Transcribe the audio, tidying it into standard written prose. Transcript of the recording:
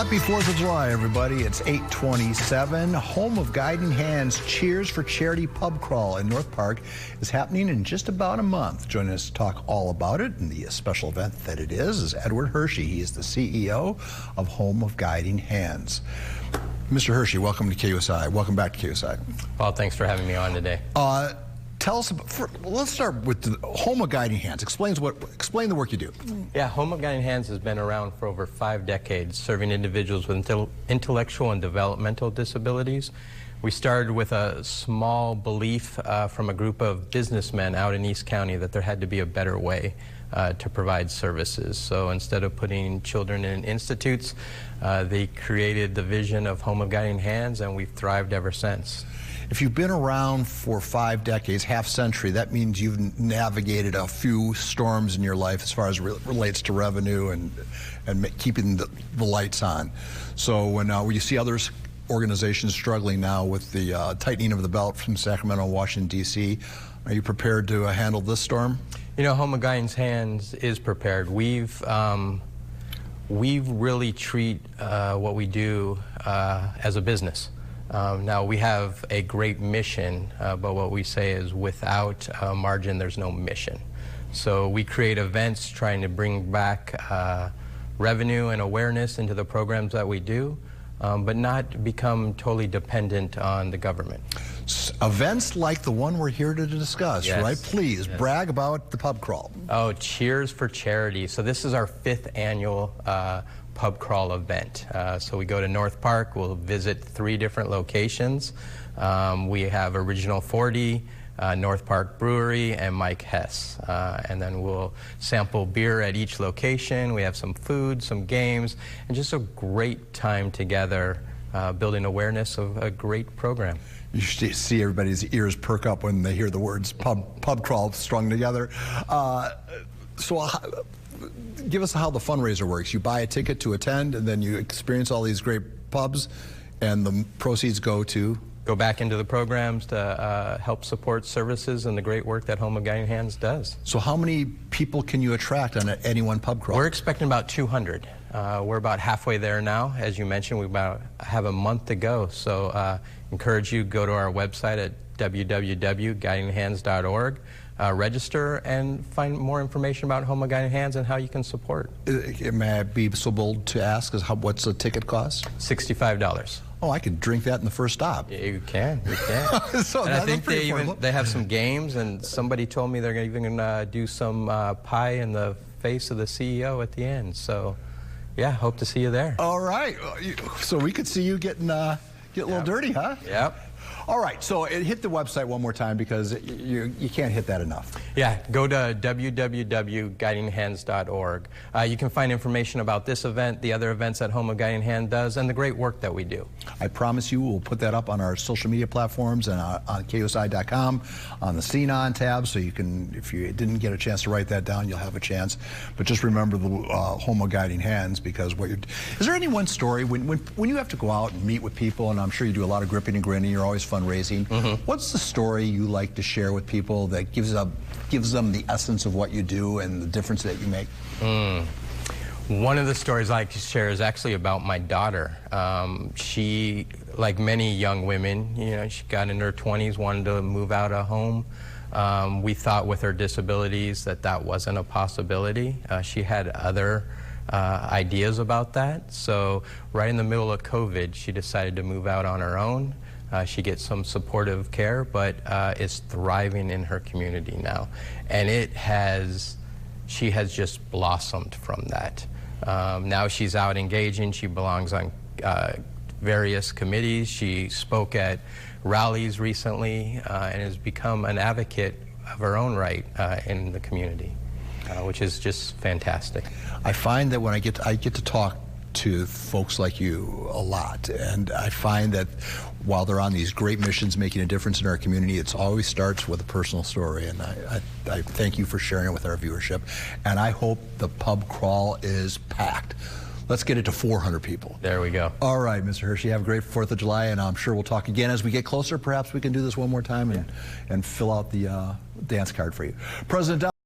Happy 4th of July, everybody. It's 8:27. Home of Guiding Hands Cheers for Charity Pub Crawl in North Park is happening in just about a month. Joining us to talk all about it and the special event that it is Edward Hershey. He is the CEO of Home of Guiding Hands. Mr. Hershey, welcome to KUSI. Welcome back to KUSI. Well, thanks for having me on today. Tell us about, let's start with the Home of Guiding Hands. Explain the work you do. Yeah, Home of Guiding Hands has been around for over 5 decades, serving individuals with intellectual and developmental disabilities. We started with a small belief from a group of businessmen out in East County that there had to be a better way to provide services. So instead of putting children in institutes, they created the vision of Home of Guiding Hands, and we've thrived ever since. If you've been around for 5 decades, half century, that means you've navigated a few storms in your life as far as relates to revenue and keeping the lights on. So when you see others organizations struggling now with the tightening of the belt from Sacramento and Washington, D.C., are you prepared to handle this storm? You know, Home of Guiding Hands is prepared. We really treat what we do as a business. Now, we have a great mission, but what we say is without margin, there's no mission. So we create events trying to bring back revenue and awareness into the programs that we do, but not become totally dependent on the government. Events like the one we're here to discuss, yes, right? Please, yes. Brag about the pub crawl. Oh, Cheers for Charity. So this is our 5th annual pub crawl event. So we go to North Park, we'll visit 3 different locations. We have Original 40, North Park Brewery, and Mike Hess. And then we'll sample beer at each location. We have some food, some games, and just a great time together building awareness of a great program. You should see everybody's ears perk up when they hear the words pub crawl strung together. Give us how the fundraiser works. You buy a ticket to attend, and then you experience all these great pubs, and the proceeds go back into the programs to help support services and the great work that Home of Guiding Hands does. So how many people can you attract on any one pub crawl? We're expecting about 200. We're about halfway there now. As you mentioned, we have a month to go. So encourage you to go to our website at www.guidinghands.org. Register and find more information about Home of Guiding Hands and how you can support. May I be so bold to ask, what's the ticket cost? $65. Oh, I could drink that in the first stop. Yeah, you can. So and I think they have some games, and somebody told me they're even going to do some pie in the face of the CEO at the end. So, yeah, hope to see you there. All right. So we could see you get a little dirty, huh? Yep. All right, so hit the website one more time because you can't hit that enough. Yeah, go to www.guidinghands.org. You can find information about this event, the other events that Home of Guiding Hand does, and the great work that we do. I promise you we'll put that up on our social media platforms and on KUSI.com on the Seen On tab, so you can, if you didn't get a chance to write that down, you'll have a chance. But just remember the Home of Guiding Hands, because is there any one story when you have to go out and meet with people, and I'm sure you do a lot of gripping and grinning, you're always fundraising. What's the story you like to share with people that gives them the essence of what you do and the difference that you make? One of the stories I like to share is actually about my daughter. She, like many young women, she got in her 20s, wanted to move out of home. We thought with her disabilities that wasn't a possibility. She had other ideas about that. So right in the middle of COVID, she decided to move out on her own. She gets some supportive care, but is thriving in her community now. And she has just blossomed from that. Now she's out engaging. She belongs on various committees. She spoke at rallies recently and has become an advocate of her own right in the community, which is just fantastic. I find that when I get to talk to folks like you a lot, and I find that while they're on these great missions making a difference in our community, it always starts with a personal story, and I thank you for sharing it with our viewership, and I hope the pub crawl is packed. Let's get it to 400 people. There we go. All right, Mr. Hershey, have a great 4th of July, and I'm sure we'll talk again as we get closer. Perhaps we can do this one more time and fill out the dance card for you. President